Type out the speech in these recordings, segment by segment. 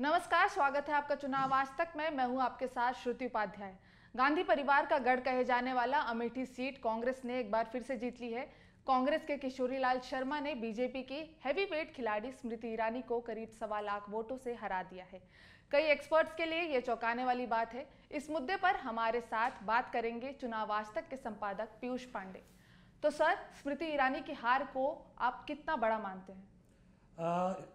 नमस्कार, स्वागत है आपका चुनाव आज तक में। मैं हूं आपके साथ श्रुति उपाध्याय। गांधी परिवार का गढ़ कहे जाने वाला अमेठी सीट कांग्रेस ने एक बार फिर से जीत ली है। कांग्रेस के किशोरीलाल शर्मा ने बीजेपी की हैवीवेट खिलाड़ी स्मृति ईरानी को करीब 1.25 लाख वोटों से हरा दिया है। कई एक्सपर्ट्स के लिए ये चौंकाने वाली बात है। इस मुद्दे पर हमारे साथ बात करेंगे चुनाव आज तक के संपादक पीयूष पांडे। तो सर, स्मृति ईरानी की हार को आप कितना बड़ा मानते हैं?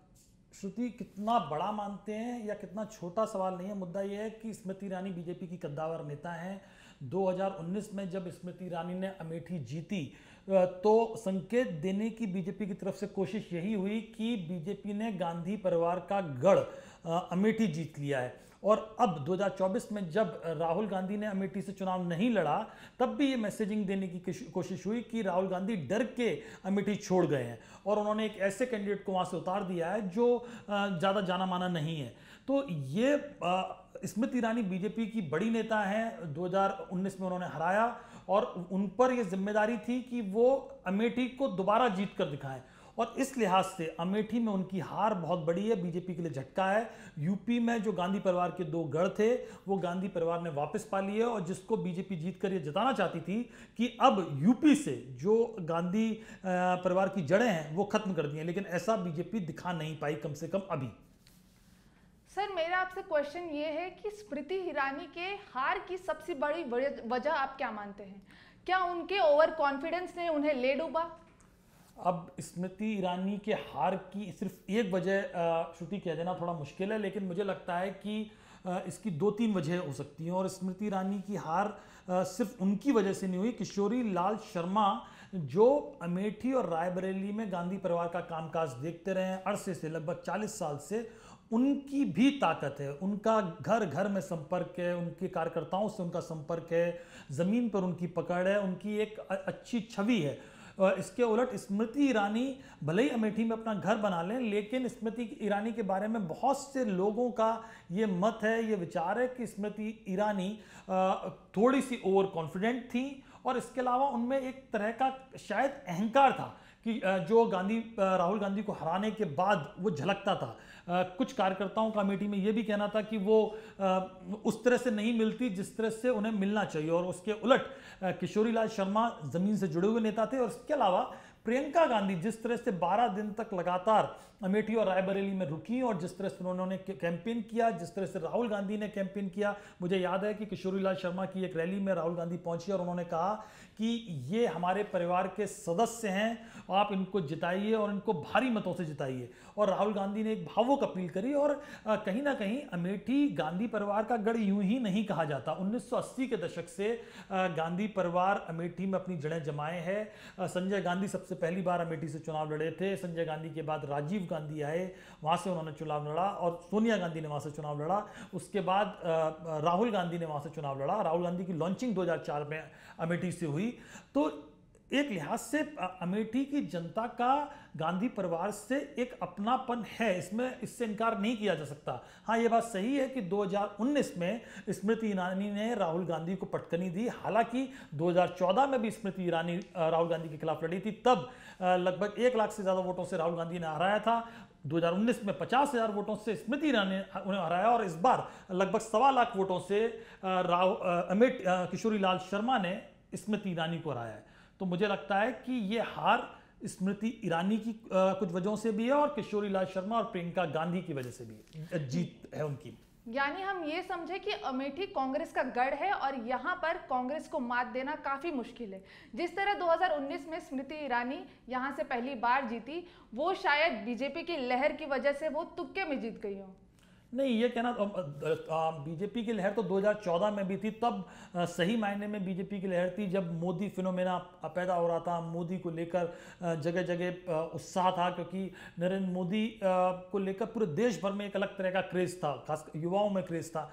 श्रुति, कितना बड़ा मानते हैं या कितना छोटा सवाल नहीं है। मुद्दा यह है कि स्मृति ईरानी बीजेपी की कद्दावर नेता हैं। 2019 में जब स्मृति ईरानी ने अमेठी जीती तो संकेत देने की बीजेपी की तरफ से कोशिश यही हुई कि बीजेपी ने गांधी परिवार का गढ़ अमेठी जीत लिया है। और अब 2024 में जब राहुल गांधी ने अमेठी से चुनाव नहीं लड़ा तब भी ये मैसेजिंग देने की कोशिश हुई कि राहुल गांधी डर के अमेठी छोड़ गए हैं और उन्होंने एक ऐसे कैंडिडेट को वहां से उतार दिया है जो ज़्यादा जाना माना नहीं है। तो ये स्मृति ईरानी बीजेपी की बड़ी नेता हैं। 2019 में उन्होंने हराया और उन पर यह जिम्मेदारी थी कि वो अमेठी को दोबारा जीत कर दिखाएं और इस लिहाज से अमेठी में उनकी हार बहुत बड़ी है, बीजेपी के लिए झटका है। यूपी में जो गांधी परिवार के 2 गढ़ थे वो गांधी परिवार ने वापस पा लिए और जिसको बीजेपी जीत कर ये जताना चाहती थी कि अब यूपी से जो गांधी परिवार की जड़ें हैं वो खत्म कर दी हैं, लेकिन ऐसा बीजेपी दिखा नहीं पाई, कम से कम अभी। सर, मेरा आपसे क्वेश्चन ये है कि स्मृति ईरानी के हार की सबसे बड़ी वजह आप क्या मानते हैं? क्या उनके ओवर कॉन्फिडेंस ने उन्हें ले डूबा? अब स्मृति ईरानी के हार की सिर्फ एक वजह श्रुति कह देना थोड़ा मुश्किल है, लेकिन मुझे लगता है कि इसकी 2-3 वजह हो सकती हैं। और स्मृति ईरानी की हार सिर्फ उनकी वजह से नहीं हुई। किशोरी लाल शर्मा जो अमेठी और रायबरेली में गांधी परिवार का कामकाज देखते रहे हैं अरसे से, लगभग 40 साल से, उनकी भी ताकत है। उनका घर घर में संपर्क है, उनके कार्यकर्ताओं से उनका संपर्क है, ज़मीन पर उनकी पकड़ है, उनकी एक अच्छी छवि है। इसके उलट स्मृति ईरानी भले ही अमेठी में अपना घर बना लें, लेकिन स्मृति ईरानी के बारे में बहुत से लोगों का ये मत है, ये विचार है कि स्मृति ईरानी थोड़ी सी ओवर कॉन्फिडेंट थी और इसके अलावा उनमें एक तरह का शायद अहंकार था कि जो राहुल गांधी को हराने के बाद वो झलकता था। कुछ कार्यकर्ताओं का अमेठी में ये भी कहना था कि वो उस तरह से नहीं मिलती जिस तरह से उन्हें मिलना चाहिए। और उसके उलट किशोरीलाल शर्मा जमीन से जुड़े हुए नेता थे। और इसके अलावा प्रियंका गांधी जिस तरह से 12 दिन तक लगातार अमेठी और रायबरेली में रुकी और जिस तरह से उन्होंने कैंपेन किया, जिस तरह से राहुल गांधी ने कैंपेन किया, मुझे याद है कि किशोरीलाल शर्मा की एक रैली में राहुल गांधी पहुंचे और उन्होंने कहा कि ये हमारे परिवार के सदस्य हैं, आप इनको जिताइए और इनको भारी मतों से जिताइए। और राहुल गांधी ने एक भावुक अपील करी। और कहीं ना कहीं अमेठी गांधी परिवार का गढ़ यूं ही नहीं कहा जाता। 1980 के दशक से गांधी परिवार अमेठी में अपनी जड़ें जमाए है। संजय गांधी सबसे पहली बार अमेठी से चुनाव लड़े थे। संजय गांधी के बाद राजीव गांधी आए, वहां से उन्होंने चुनाव लड़ा और सोनिया गांधी ने वहां से चुनाव लड़ा। उसके बाद राहुल गांधी ने वहां से चुनाव लड़ा। राहुल गांधी की लॉन्चिंग 2004 में अमेठी से हुई। तो एक लिहाज से अमेठी की जनता का गांधी परिवार से एक अपनापन है, इससे इनकार नहीं किया जा सकता। हाँ, ये बात सही है कि 2019 में स्मृति ईरानी ने राहुल गांधी को पटकनी दी। हालांकि 2014 में भी स्मृति ईरानी राहुल गांधी के खिलाफ लड़ी थी, तब लगभग 1 लाख से ज्यादा वोटों से राहुल गांधी ने हराया था। 2019 में 50,000 वोटों से स्मृति ईरानी ने उन्हें हराया और इस बार लगभग 1.25 लाख वोटों से किशोरीलाल शर्मा ने स्मृति ईरानी को हराया है। तो मुझे लगता है कि ये हार स्मृति ईरानी की कुछ वजहों से भी है और किशोरीलाल शर्मा और प्रियंका गांधी की वजह से भी जीत है उनकी। यानी हम ये समझे कि अमेठी कांग्रेस का गढ़ है और यहाँ पर कांग्रेस को मात देना काफी मुश्किल है। जिस तरह 2019 में स्मृति ईरानी यहाँ से पहली बार जीती, वो शायद बीजेपी की लहर की वजह से वो तुक्के में जीत गई हो। नहीं, ये कहना, बीजेपी की लहर तो 2014 में भी थी। तब सही मायने में बीजेपी की लहर थी जब मोदी फिनोमेना पैदा हो रहा था। मोदी को लेकर जगह जगह उत्साह था, क्योंकि नरेंद्र मोदी को लेकर पूरे देश भर में एक अलग तरह का क्रेज था, खास युवाओं में क्रेज था।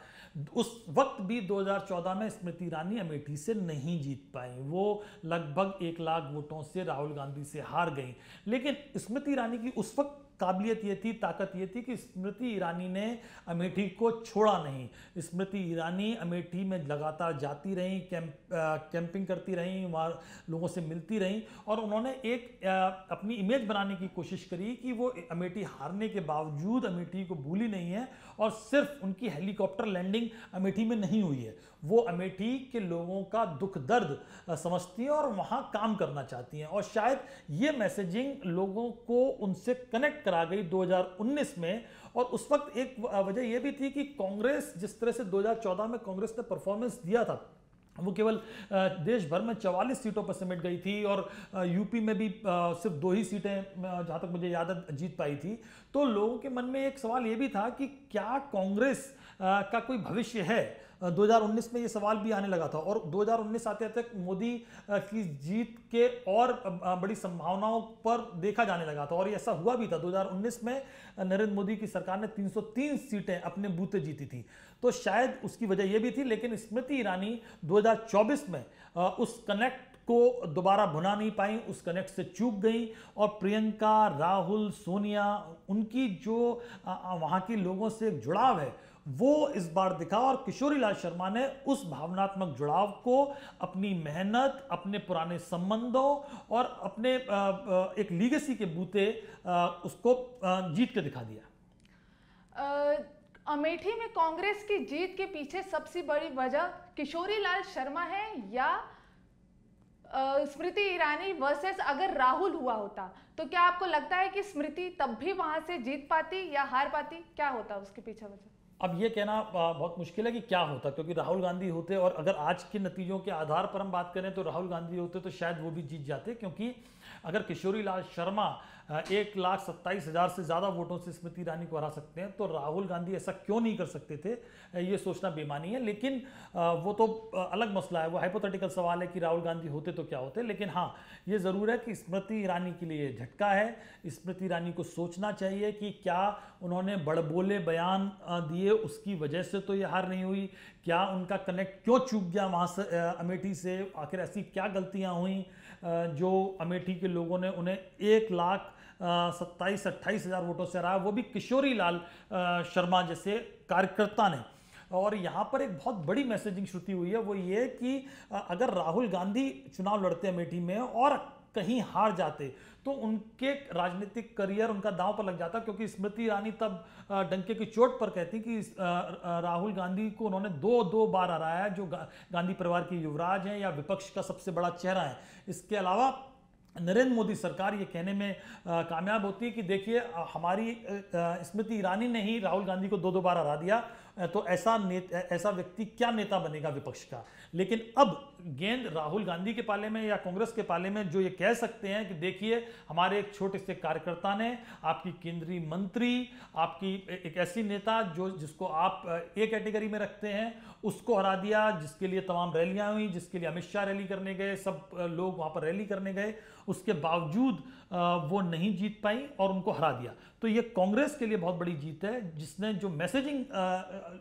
उस वक्त भी 2014 में स्मृति ईरानी अमेठी से नहीं जीत पाई। वो लगभग 1 लाख वोटों से राहुल गांधी से हार गई। लेकिन स्मृति ईरानी की उस वक्त काबिलियत ये थी, ताकत ये थी कि स्मृति ईरानी ने अमेठी को छोड़ा नहीं। स्मृति ईरानी अमेठी में लगातार जाती रहीं, कैंपिंग करती रहीं, वहाँ लोगों से मिलती रहीं और उन्होंने एक अपनी इमेज बनाने की कोशिश करी कि वो अमेठी हारने के बावजूद अमेठी को भूली नहीं है और सिर्फ उनकी हेलीकॉप्टर लैंडिंग अमेठी में नहीं हुई है, वो अमेठी के लोगों का दुख दर्द समझती हैं और वहाँ काम करना चाहती हैं। और शायद ये मैसेजिंग लोगों को उनसे कनेक्ट करा गई 2019 में। और उस वक्त एक वजह यह भी थी कि कांग्रेस जिस तरह से 2014 में कांग्रेस ने परफॉर्मेंस दिया था, वो केवल देश भर में 44 सीटों पर सिमट गई थी और यूपी में भी सिर्फ 2 ही सीटें जहाँ तक मुझे याद है जीत पाई थी। तो लोगों के मन में एक सवाल ये भी था कि क्या कांग्रेस का कोई भविष्य है। 2019 में ये सवाल भी आने लगा था और 2019 आते तक मोदी की जीत के और बड़ी संभावनाओं पर देखा जाने लगा था और ऐसा हुआ भी था। 2019 में नरेंद्र मोदी की सरकार ने 303 सीटें अपने बूते जीती थी, तो शायद उसकी वजह यह भी थी। लेकिन स्मृति ईरानी 2024 में उस कनेक्ट को दोबारा भुना नहीं पाई, उस कनेक्ट से चूक गई और प्रियंका, राहुल, सोनिया, उनकी जो वहाँ के लोगों से एक जुड़ाव है वो इस बार दिखा और किशोरी लाल शर्मा ने उस भावनात्मक जुड़ाव को अपनी मेहनत, अपने पुराने संबंधों और अपने एक लीगेसी के बूते उसको जीत के दिखा दिया। अमेठी में कांग्रेस की जीत के पीछे सबसे बड़ी वजह किशोरी लाल शर्मा है या स्मृति ईरानी वर्सेस अगर राहुल हुआ होता तो क्या आपको लगता है कि स्मृति तब भी वहां से जीत पाती या हार पाती? क्या होता उसके पीछे वजह? अब ये कहना बहुत मुश्किल है कि क्या होता, क्योंकि राहुल गांधी होते और अगर आज के नतीजों के आधार पर हम बात करें तो राहुल गांधी होते तो शायद वो भी जीत जाते, क्योंकि अगर किशोरी लाल शर्मा 1,27,000 से ज़्यादा वोटों से स्मृति ईरानी को हरा सकते हैं तो राहुल गांधी ऐसा क्यों नहीं कर सकते थे, ये सोचना बेमानी है। लेकिन वो तो अलग मसला है, वो हाइपोथेटिकल सवाल है कि राहुल गांधी होते तो क्या होते। लेकिन हाँ, ये ज़रूर है कि स्मृति ईरानी के लिए झटका है। स्मृति ईरानी को सोचना चाहिए कि क्या उन्होंने बड़बोले बयान दिए उसकी वजह से तो ये हार नहीं हुई, क्या उनका कनेक्ट क्यों चूक गया वहाँ से अमेठी से, आखिर ऐसी क्या गलतियाँ हुई जो अमेठी के लोगों ने उन्हें 1,27,000-28,000 वोटों से हराया, वो भी किशोरी लाल शर्मा जैसे कार्यकर्ता ने। और यहाँ पर एक बहुत बड़ी मैसेजिंग श्रुति हुई है, वो ये कि अगर राहुल गांधी चुनाव लड़ते अमेठी में और कहीं हार जाते तो उनके राजनीतिक करियर उनका दांव पर लग जाता, क्योंकि स्मृति ईरानी तब डंके की चोट पर कहती कि राहुल गांधी को उन्होंने 2 बार हराया, जो गांधी परिवार के युवराज हैं या विपक्ष का सबसे बड़ा चेहरा है। इसके अलावा नरेंद्र मोदी सरकार ये कहने में कामयाब होती है कि देखिए हमारी स्मृति ईरानी ने ही राहुल गांधी को 2 बार हरा दिया, तो ऐसा व्यक्ति क्या नेता बनेगा विपक्ष का। लेकिन अब गेंद राहुल गांधी के पाले में या कांग्रेस के पाले में, जो ये कह सकते हैं कि देखिए हमारे एक छोटे से कार्यकर्ता ने आपकी केंद्रीय मंत्री, आपकी एक ऐसी नेता जिसको आप एक कैटेगरी में रखते हैं, उसको हरा दिया, जिसके लिए तमाम रैलियां हुई, जिसके लिए अमित शाह रैली करने गए, सब लोग वहां पर रैली करने गए, उसके बावजूद वो नहीं जीत पाई और उनको हरा दिया। तो ये कांग्रेस के लिए बहुत बड़ी जीत है, जिसने जो मैसेजिंग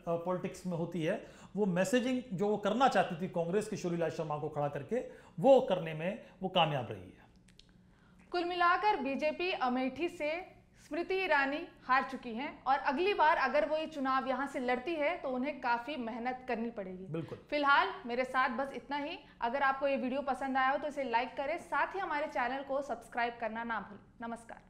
पॉलिटिक्स में होती है, वो मैसेजिंग जो वो करना चाहती थी कांग्रेस किशोरी लाल शर्मा को खड़ा करके, वो करने में वो कामयाब रही है। कुल मिलाकर बीजेपी अमेठी से स्मृति ईरानी हार चुकी हैं और अगली बार अगर वो ये चुनाव यहां से लड़ती है तो उन्हें काफी मेहनत करनी पड़ेगी। बिल्कुल। फिलहाल मेरे साथ बस इतना ही। अगर आपको ये वीडियो पसंद आया हो तो इसे लाइक करें, साथ ही हमारे चैनल को सब्सक्राइब करना ना भूलें। नमस्कार।